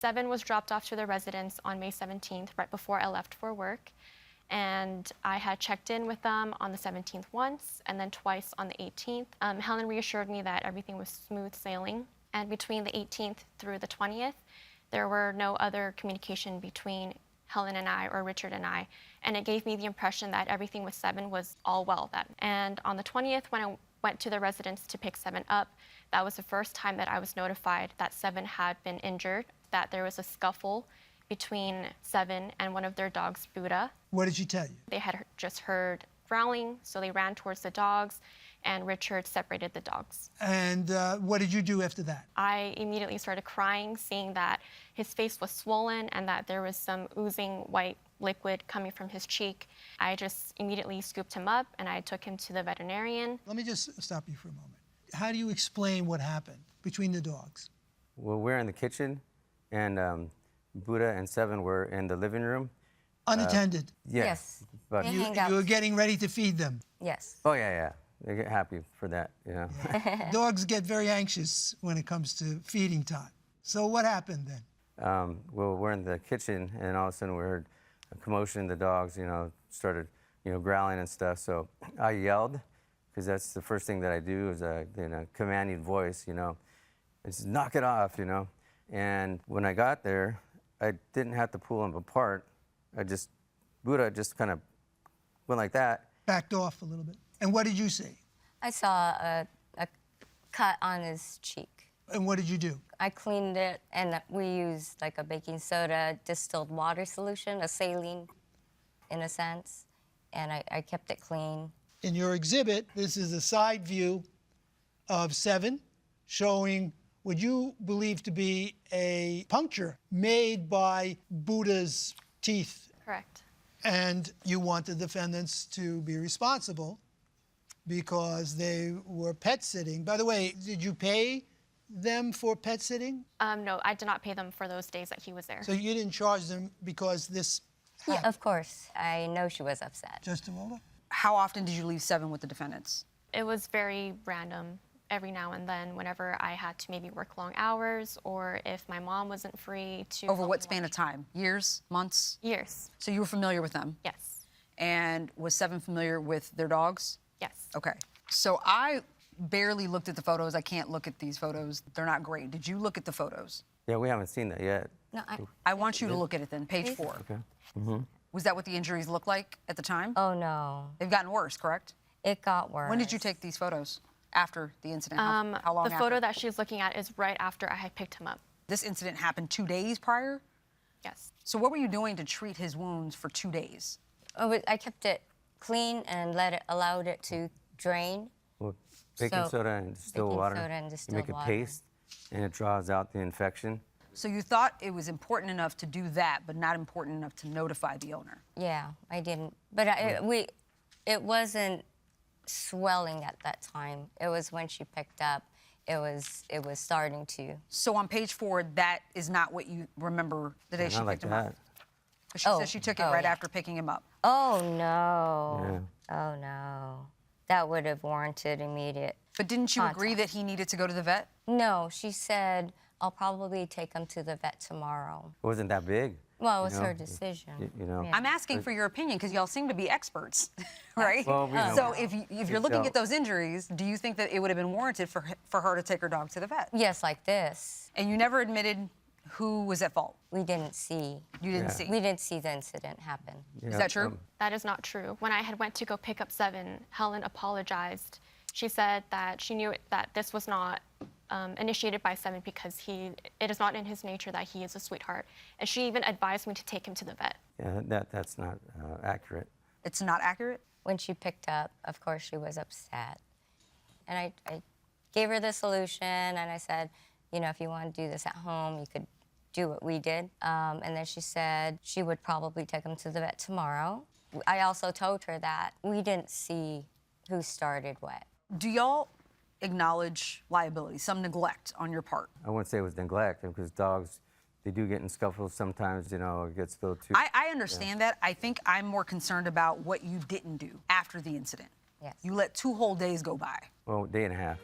Seven was dropped off to their residence on May 17th, right before I left for work. And I had checked in with them on the 17th once, and then twice on the 18th. Helen reassured me that everything was smooth sailing. And between the 18th through the 20th, there were no other communication between Helen and I or Richard and I. And it gave me the impression that everything with Seven was all well then. And on the 20th, when I went to the residence to pick Seven up, that was the first time that I was notified that Seven had been injured, that there was a scuffle between Seven and one of their dogs, Buddha. What did she tell you? They had just heard growling, so they ran towards the dogs, and Richard separated the dogs. And what did you do after that? I immediately started crying, seeing that his face was swollen and that there was some oozing white liquid coming from his cheek. I just immediately scooped him up and I took him to the veterinarian. Let me just stop you for a moment. How do you explain what happened between the dogs? Well, we're in the kitchen, and Buddha and Seven were in the living room. Unattended? Yes. But You were getting ready to feed them? Yes. oh, yeah. They get happy for that, you know. Yeah. Dogs get very anxious when it comes to feeding time. So what happened then? Well, we're in the kitchen, and all of a sudden we heard a commotion. The dogs, started, growling and stuff. So I yelled, because that's the first thing that I do is in a commanding voice, Just knock it off, And when I got there, I didn't have to pull them apart. Buddha just kind of went like that. Backed off a little bit. And what did you see? I saw a cut on his cheek. And what did you do? I cleaned it, and we used like a baking soda distilled water solution, a saline in a sense, and I kept it clean. In your exhibit, this is a side view of Seven showing what you believe to be a puncture made by Buddha's teeth. Correct. And you want the defendants to be responsible because they were pet sitting. By the way, did you pay them for pet sitting? No, I did not pay them for those days that he was there. So you didn't charge them because this happened? Yeah, of course. I know she was upset. Just a moment. How often did you leave Seven with the defendants? It was very random. Every now and then, whenever I had to maybe work long hours or if my mom wasn't free to... Over what span of time? Years? Months? Years. So you were familiar with them? Yes. And was Seven familiar with their dogs? Yes. Okay. So I barely looked at the photos. I can't look at these photos. They're not great. Did you look at the photos? Yeah, we haven't seen that yet. No, I want you to look at it then, page Please? 4. Okay. Mm-hmm. Was that what the injuries looked like at the time? Oh, no. They've gotten worse, correct? It got worse. When did you take these photos? After the incident? How long The after? photo that she's looking at is right after I had picked him up. This incident happened 2 days prior? Yes. So what were you doing to treat his wounds for 2 days? Oh, I kept it clean and allowed it to drain. Well, baking soda and distilled water. You make a paste, and it draws out the infection. So you thought it was important enough to do that, but not important enough to notify the owner? Yeah, I didn't. But it wasn't swelling at that time. It was when she picked up. It was starting to. So on page 4, that is not what you remember the day she Not like picked him up? that. But she said she took it right after picking him up. Oh, no. Yeah. Oh, no. That would have warranted immediate But didn't you agree contact. that he needed to go to the vet? No, she said, I'll probably take him to the vet tomorrow. It wasn't that big. Well, it was her decision. Yeah. I'm asking for your opinion because y'all seem to be experts, right? Well, So if you're looking at those injuries, do you think that it would have been warranted for her to take her dog to the vet? Yes, like this. And you never admitted who was at fault? We didn't see. You didn't see? We didn't see the incident happen. Is that true? That is not true. When I had went to go pick up Seven, Helen apologized. She said that she knew that this was not initiated by Seven because it is not in his nature that he is a sweetheart. And she even advised me to take him to the vet. Yeah, that's not accurate. It's not accurate? When she picked up, of course, she was upset. And I gave her the solution, and I said, if you want to do this at home, you could do what we did. And then she said she would probably take him to the vet tomorrow. I also told her that we didn't see who started what. Do y'all acknowledge liability, some neglect on your part? I wouldn't say it was neglect, because dogs, they do get in scuffles sometimes, it gets spilled too. I understand that. I think I'm more concerned about what you didn't do after the incident. Yes. You let 2 whole days go by. Well, day and a half.